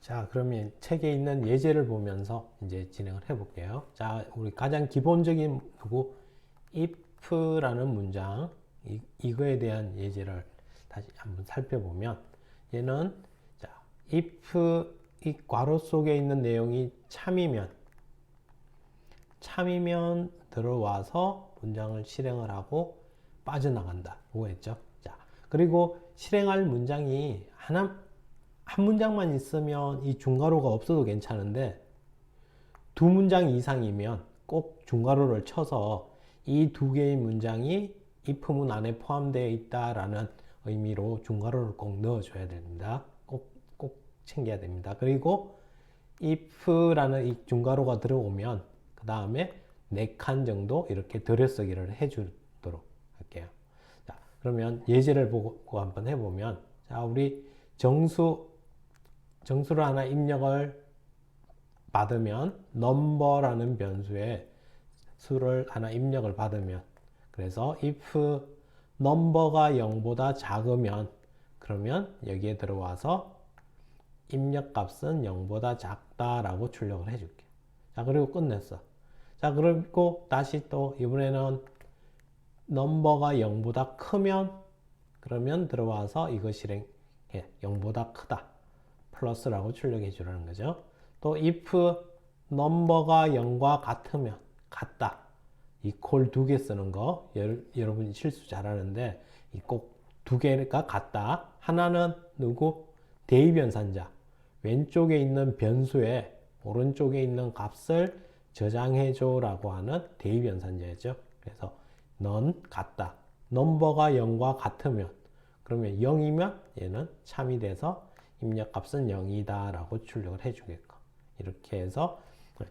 자, 그러면 책에 있는 예제를 보면서 이제 진행을 해 볼게요. 자, 우리 가장 기본적인 거고 if라는 문장 이거에 대한 예제를 다시 한번 살펴보면 얘는 자, if 이 괄호 속에 있는 내용이 참이면 들어와서 문장을 실행을 하고 빠져나간다. 그거였죠. 자, 그리고 실행할 문장이 한 문장만 있으면 이 중괄호가 없어도 괜찮은데 두 문장 이상이면 꼭 중괄호를 쳐서 이 두 개의 문장이 if문 안에 포함되어 있다라는 의미로 중괄호를 꼭 넣어줘야 됩니다. 꼭 챙겨야 됩니다. 그리고 if라는 이 중괄호가 들어오면 그 다음에 4칸 정도 이렇게 들여쓰기를 해주도록 할게요. 자, 그러면 예제를 보고 한번 해보면 자, 우리 정수를 하나 입력을 받으면 number라는 변수에 수를 하나 입력을 받으면 그래서 if number가 0보다 작으면 그러면 여기에 들어와서 입력값은 0보다 작다라고 출력을 해줄게. 자, 그리고 끝냈어. 자, 그리고 다시 또 이번에는 넘버가 0보다 크면 그러면 들어와서 이거 실행해. 0보다 크다. 플러스라고 출력해 주라는 거죠. 또 if 넘버가 0과 같으면 같다. 이 콜 두 개 쓰는 거 여러분이 실수 잘하는데 이 꼭 두 개가 같다. 하나는 누구? 대입연산자. 왼쪽에 있는 변수에 오른쪽에 있는 값을 저장해줘 라고 하는 대입연산자였죠. 그래서 넌 같다. 넘버가 0과 같으면 그러면 0이면 얘는 참이 돼서 입력값은 0이다 라고 출력을 해주겠고 이렇게 해서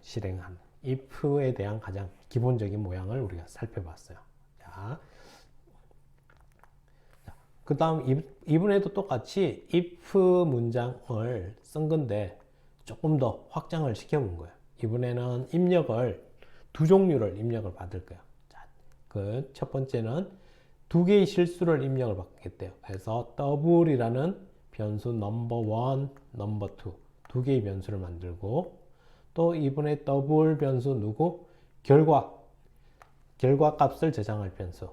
실행하는 if에 대한 가장 기본적인 모양을 우리가 살펴봤어요. 자, 그 다음 이번에도 똑같이 if 문장을 쓴 건데 조금 더 확장을 시켜본 거예요. 이번에는 입력을 두 종류를 입력을 받을 거예요. 그 첫 번째는 두 개의 실수를 입력을 받겠대요. 그래서 double이라는 변수 number 1, number 2 두 개의 변수를 만들고 또 이번에 double 변수 누구? 결과 값을 저장할 변수.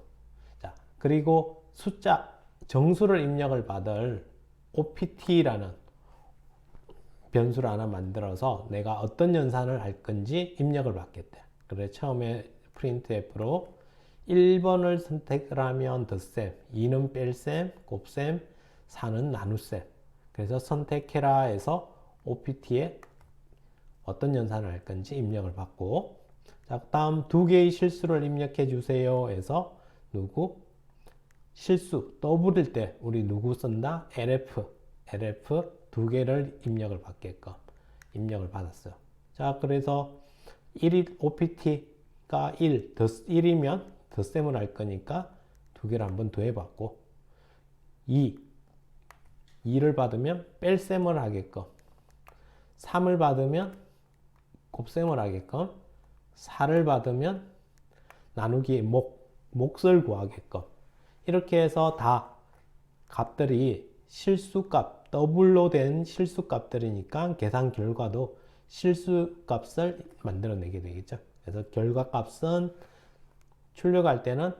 자, 그리고 숫자 정수를 입력을 받을 opt라는 변수를 하나 만들어서 내가 어떤 연산을 할 건지 입력을 받겠대. 그래 처음에 printf로 1번을 선택을 하면 덧셈, 2는 뺄셈, 곱셈, 4는 나눗셈. 그래서 선택해라 해서 opt에 어떤 연산을 할 건지 입력을 받고 자, 다음 두 개의 실수를 입력해 주세요 해서 누구? 실수, 더블일 때 우리 누구 쓴다? LF 두 개를 입력을 받게끔 입력을 받았어요. 자, 그래서 1이 OPT가 1이면 덧셈을 할 거니까 두 개를 한번 더해봤고 2를 받으면 뺄셈을 하게끔 3을 받으면 곱셈을 하게끔 4를 받으면 나누기의 몫을 구하게끔 이렇게 해서 다 값들이 실수값, 더블로 된 실수값들이니까 계산 결과도 실수값을 만들어내게 되겠죠. 그래서 결과값은 출력할 때는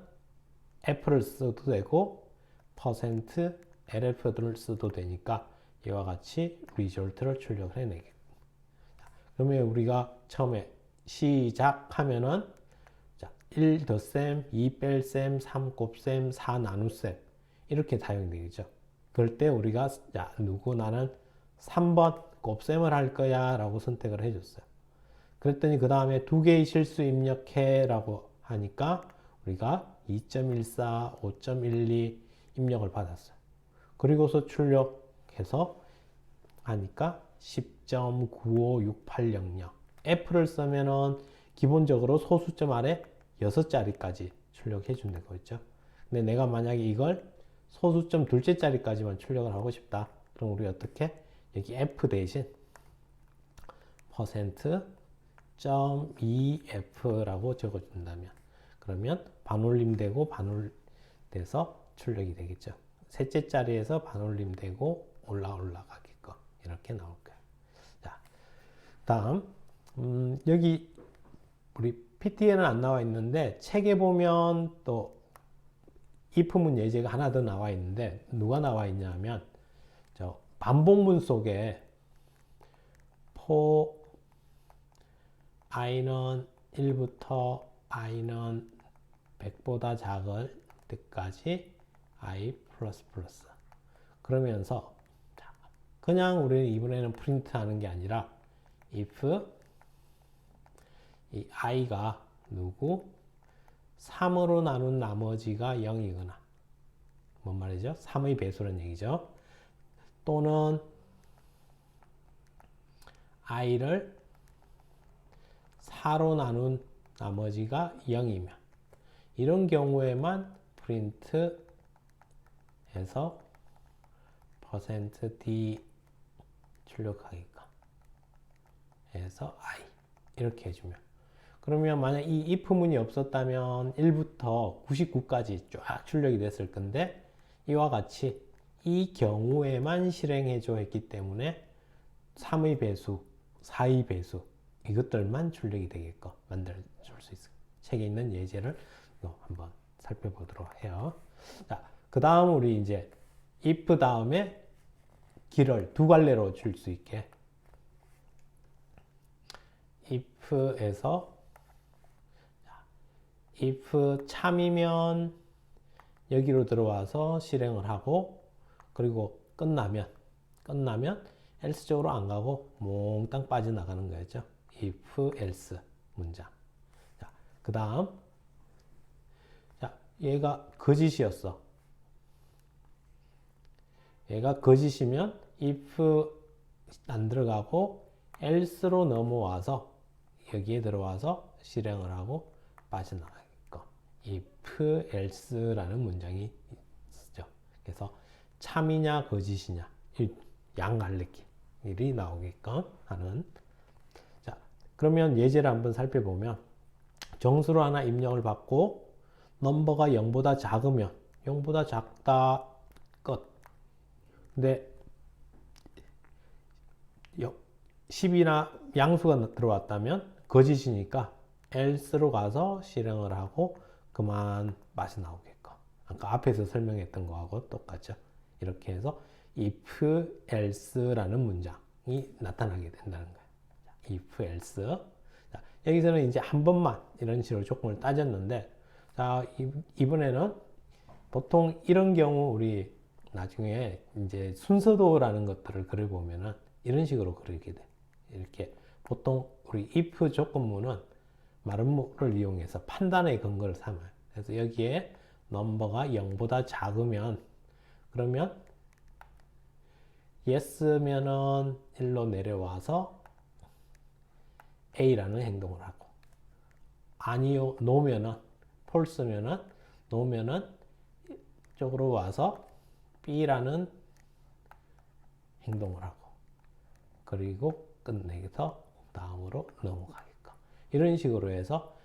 F를 써도 되고 %LF를 써도 되니까 이와 같이 리졸트를 출력을 해내게. 그러면 우리가 처음에 시작하면은 1 덧셈, 2 뺄셈, 3 곱셈, 4 나눗셈 이렇게 사용되겠죠. 그럴 때 우리가 나는 3번 곱셈을 할 거야 라고 선택을 해줬어요. 그랬더니 그 다음에 두 개의 실수 입력해 라고 하니까 우리가 2.14, 5.12 입력을 받았어요. 그리고서 출력해서 하니까 10.956800 F를 쓰면은 기본적으로 소수점 아래 6자리까지 출력해 준다고 했죠. 근데 내가 만약에 이걸 소수점 둘째 자리까지만 출력을 하고 싶다. 그럼 우리 어떻게? 여기 F 대신 %.2F라고 적어준다면 그러면 반올림되고 반올돼서 출력이 되겠죠. 셋째 자리에서 반올림되고 올라가게끔 이렇게 나올 거예요. 다음 여기 우리 PT에는 안 나와 있는데 책에 보면 또 if문 예제가 하나 더 나와 있는데 누가 나와 있냐면 저 반복문 속에 for i는 1부터 i는 100보다 작을 때까지 i++ 그러면서 그냥 우리는 이번에는 프린트 하는 게 아니라 if 이 i가 누구 3으로 나눈 나머지가 0이거나 뭔 말이죠? 3의 배수라는 얘기죠. 또는 i를 4로 나눈 나머지가 0이면 이런 경우에만 프린트 해서 %d 출력하기가 해서 i 이렇게 해주면 그러면 만약 이 if문이 없었다면 1부터 99까지 쫙 출력이 됐을 건데 이와 같이 이 경우에만 실행해줘 했기 때문에 3의 배수, 4의 배수 이것들만 출력이 되게끔 만들어 줄 수 있어요. 책에 있는 예제를 한번 살펴보도록 해요. 자, 그 다음 우리 이제 if 다음에 길을 두 갈래로 줄 수 있게 if에서 if 참이면 여기로 들어와서 실행을 하고 그리고 끝나면 else 쪽으로 안 가고 몽땅 빠져나가는 거였죠. if else 문장. 자, 그 다음 자, 얘가 거짓이었어. 얘가 거짓이면 if 안 들어가고 else로 넘어와서 여기에 들어와서 실행을 하고 빠져나가게끔 if else라는 문장이 있죠. 그래서 참이냐 거짓이냐 양갈래길이 나오게끔 하는. 자, 그러면 예제를 한번 살펴보면 정수로 하나 입력을 받고 넘버가 0보다 작으면 0보다 작다 끝. 근데 10이나 양수가 들어왔다면 거짓이니까 else로 가서 실행을 하고 그만 맛이 나오게끔 아까 앞에서 설명했던 거하고 똑같죠. 이렇게 해서 if else라는 문장이 나타나게 된다는 거예요. if else. 자, 여기서는 이제 한 번만 이런 식으로 조건을 따졌는데 자, 이번에는 보통 이런 경우 우리 나중에 이제 순서도라는 것들을 그려보면은 이런 식으로 그리게 돼. 이렇게 보통 우리 if 조건문은 마름모를 이용해서 판단의 근거를 삼아요. 그래서 여기에 넘버가 0보다 작으면 그러면 yes면은 1로 내려와서 a라는 행동을 하고 아니요 no면은 false면은 no면은 쪽으로 와서 b라는 행동을 하고 그리고 끝내서 다음으로 넘어가게끔 이런 식으로 해서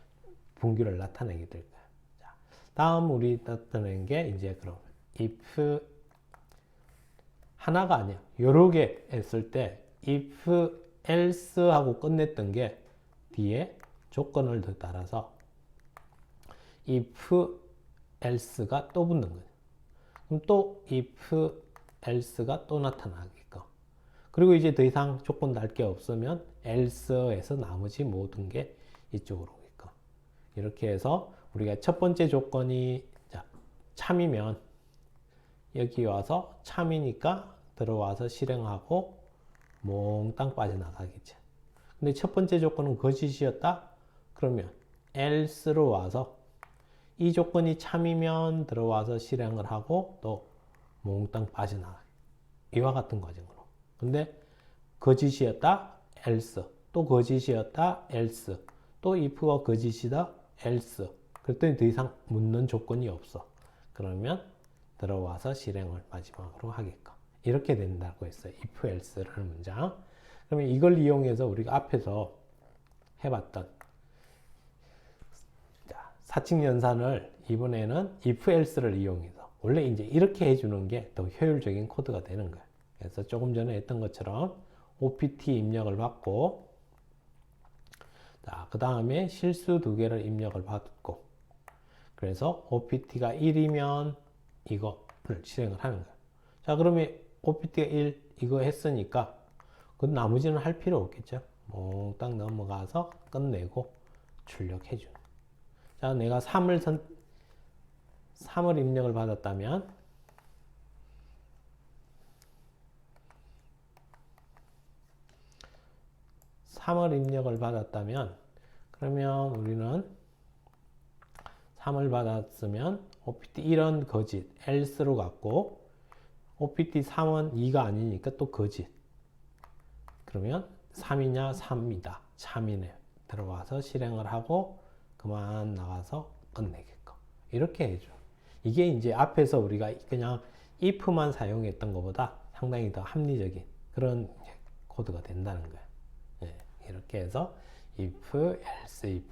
분규를 나타내게 될 거예요. 자, 다음 우리 나타낸 게 이제 그럼 if 하나가 아니야 여러 개 했을 때 if else 하고 끝냈던 게 뒤에 조건을 더 따라서 if else가 또 붙는 거예요. 그럼 또 if else가 또 나타나게끔 그리고 이제 더 이상 조건 달 게 없으면 else에서 나머지 모든 게 이쪽으로 오게끔 이렇게 해서 우리가 첫 번째 조건이 자, 참이면 여기 와서 참이니까 들어와서 실행하고 몽땅 빠져나가겠죠. 근데 첫 번째 조건은 거짓이었다? 그러면 else로 와서 이 조건이 참이면 들어와서 실행을 하고 또 몽땅 빠져나가 이와 같은 과정으로. 근데 거짓이었다 else 또 거짓이었다 else 또 if가 거짓이다 else 그랬더니 더 이상 묻는 조건이 없어. 그러면 들어와서 실행을 마지막으로 하게끔 이렇게 된다고 했어요. if else라는 문장. 그러면 이걸 이용해서 우리가 앞에서 해봤던 사칙 연산을 이번에는 if else를 이용해서 원래 이제 이렇게 해주는 게 더 효율적인 코드가 되는 거예요. 그래서 조금 전에 했던 것처럼 opt 입력을 받고 자, 그 다음에 실수 두 개를 입력을 받고, 그래서 OPT가 1이면 이거를 실행을 하는 거예요. 자, 그러면 OPT가 1 이거 했으니까 그 나머지는 할 필요 없겠죠. 몽땅 넘어가서 끝내고 출력해 주는. 자, 내가 3을 입력을 받았다면 그러면 우리는 3을 받았으면 OPT 1은 거짓 else로 갔고, OPT 3은 2가 아니니까 또 거짓. 그러면 3이냐 3이다 참이네 들어와서 실행을 하고 그만 나가서 끝내게끔 이렇게 해줘. 이게 이제 앞에서 우리가 그냥 if만 사용했던 것보다 상당히 더 합리적인 그런 코드가 된다는 거예요. 네, 이렇게 해서 if,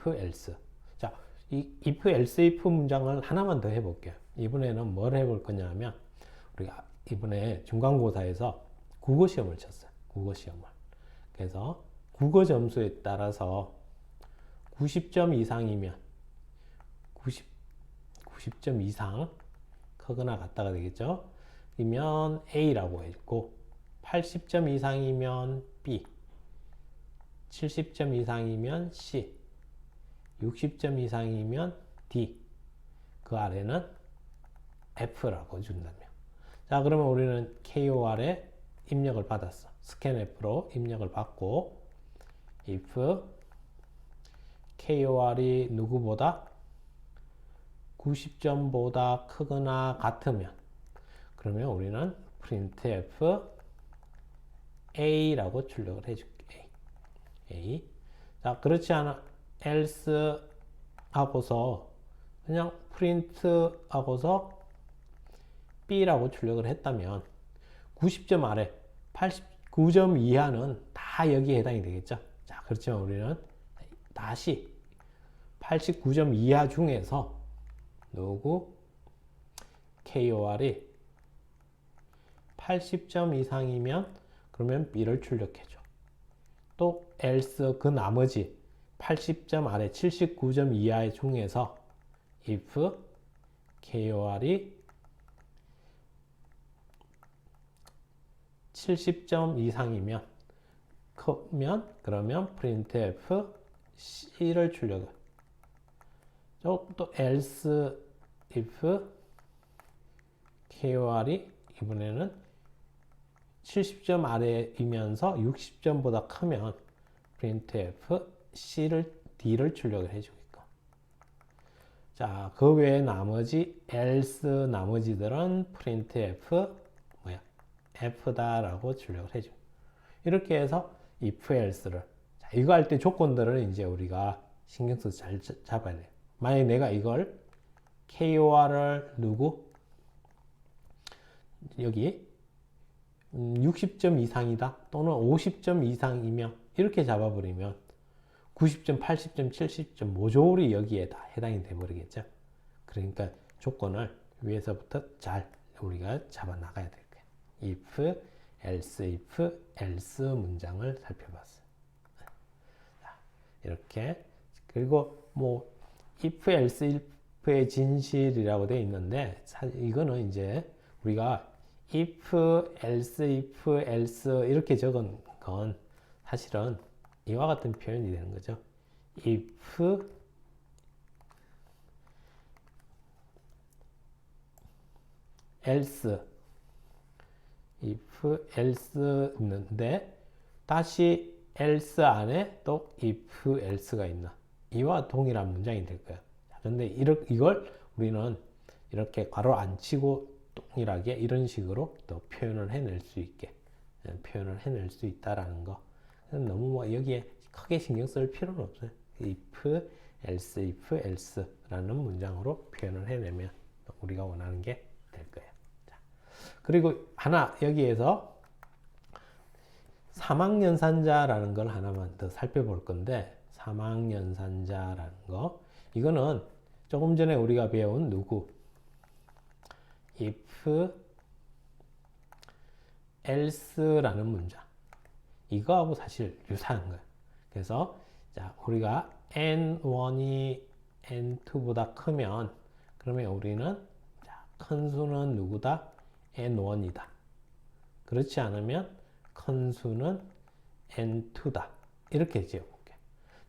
else. 자, 이 if, else 문장을 하나만 더 해볼게요. 이번에는 뭘 해볼 거냐면 우리가 이번에 중간고사에서 국어 시험을 쳤어요. 국어 시험을. 그래서 국어 점수에 따라서 90점 이상이면 90점 이상 크거나 같다가 되겠죠. 이면 A라고 했고 80점 이상이면 B, 70점 이상이면 C, 60점 이상이면 D, 그 아래는 F라고 준다며. 자, 그러면 우리는 KOR에 입력을 받았어. 스캔F로 입력을 받고 if KOR이 누구보다 90점보다 크거나 같으면 그러면 우리는 printf A라고 출력을 해줄게. A. 자, 그렇지 않아 else 하고서 그냥 print 하고서 B라고 출력을 했다면 90점 아래 89점 이하는 다 여기에 해당이 되겠죠. 자, 그렇지만 우리는 다시 89점 이하 중에서 누구 KOR이 80점 이상이면 그러면 B를 출력해줘. 또 else 그 나머지 80점 아래 79점 이하의 중에서 if KOR이 70점 이상이면 그러면 printf C를 출력해. 또 else if KOR이 이번에는 70점 아래이면서 60점보다 크면 printf D를 출력을 해주겠고. 자, 그 외에 나머지 else 나머지들은 printf F다라고 출력을 해줘. 이렇게 해서 if else를 이거 할 때 조건들을 이제 우리가 신경 써서 잘 잡아야 돼요. 만약에 내가 이걸 KOR을 누구 여기 60점 이상이다 또는 50점 이상이면 이렇게 잡아버리면 90점, 80점, 70점 모조리 여기에 다 해당이 돼 버리겠죠. 그러니까 조건을 위에서부터 잘 우리가 잡아 나가야 될 거예요. if, else 문장을 살펴봤어요. 자, 이렇게 그리고 뭐 if, else의 진실이라고 되어 있는데 이거는 이제 우리가 if, else 이렇게 적은 건 사실은 이와 같은 표현이 되는 거죠. if else 있는데 다시 else 안에 또 if else가 있나 이와 동일한 문장이 될 거야. 근데 이걸 우리는 이렇게 괄호 안 치고 동일하게 이런 식으로 또 표현을 해낼 수 있다라는 거. 너무 뭐 여기에 크게 신경 쓸 필요는 없어요. if else라는 문장으로 표현을 해내면 우리가 원하는 게 될 거예요. 자, 그리고 하나 여기에서 사망연산자라는 걸 하나만 더 살펴볼 건데, 사망연산자라는 거 이거는 조금 전에 우리가 배운 누구 if else라는 문장 이거하고 사실 유사한 거예요. 그래서 자, 우리가 n1이 n2보다 크면 그러면 우리는 자, 큰 수는 누구다? n1이다. 그렇지 않으면 큰 수는 n2다. 이렇게 지어볼게요.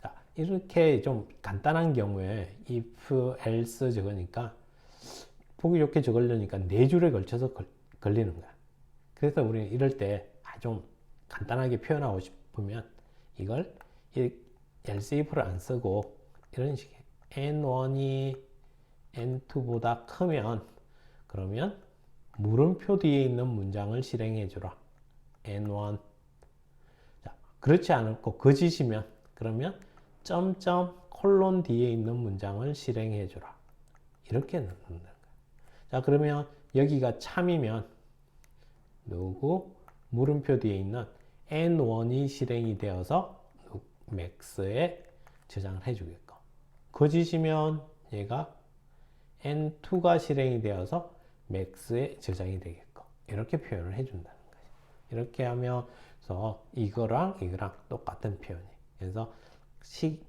자, 이렇게 좀 간단한 경우에 if, else 적으니까 보기 좋게 적으려니까 네 줄에 걸쳐서 걸리는 거야. 그래서 우리는 이럴 때 좀 간단하게 표현하고 싶으면 이걸 else if를 안 쓰고 이런 식의 n1이 n2보다 크면 그러면 물음표 뒤에 있는 문장을 실행해 주라. n1. 자, 그렇지 않고 거짓이면 그러면 점점 콜론 뒤에 있는 문장을 실행해 주라. 이렇게 넣는 거예요. 자, 그러면 여기가 참이면 누구 물음표 뒤에 있는 n1이 실행이 되어서 max에 저장을 해주겠고, 거짓이면 얘가 n2가 실행이 되어서 max에 저장이 되겠고, 이렇게 표현을 해준다는 거죠. 이렇게 하면서 이거랑 똑같은 표현이. 그래서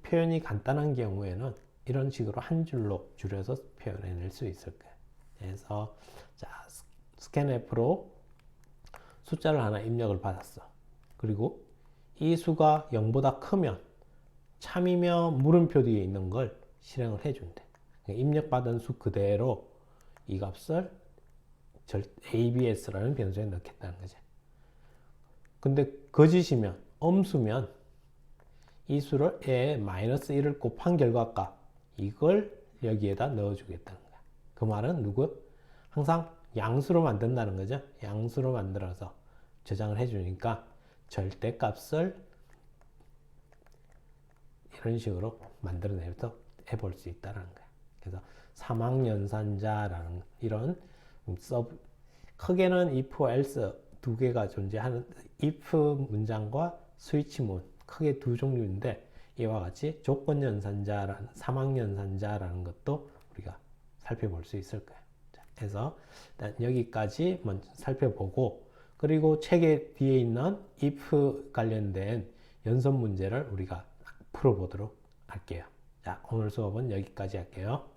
표현이 간단한 경우에는 이런 식으로 한 줄로 줄여서 표현해낼 수 있을 거예요. 그래서 자, 스캔F로 숫자를 하나 입력을 받았어. 그리고 이 수가 0보다 크면 참이며 물음표 뒤에 있는 걸 실행을 해준대. 입력받은 수 그대로 이 값을 abs라는 변수에 넣겠다는 거지. 근데 거짓이면 엄수면 이 수를 마이너스 1을 곱한 결과값 이걸 여기에다 넣어주겠다는 거야. 그 말은 누구? 항상 양수로 만든다는 거죠. 양수로 만들어서 저장을 해주니까 절대값을 이런 식으로 만들어내서 해볼 수 있다는 거예요. 그래서 사망연산자라는 이런 크게는 if, else 두 개가 존재하는 if 문장과 스위치문 크게 두 종류인데 이와 같이 조건연산자라는 사망연산자라는 것도 우리가 살펴볼 수 있을 거예요. 그래서 일단 여기까지 먼저 살펴보고 그리고 책에 뒤에 있는 if 관련된 연습 문제를 우리가 풀어보도록 할게요. 자, 오늘 수업은 여기까지 할게요.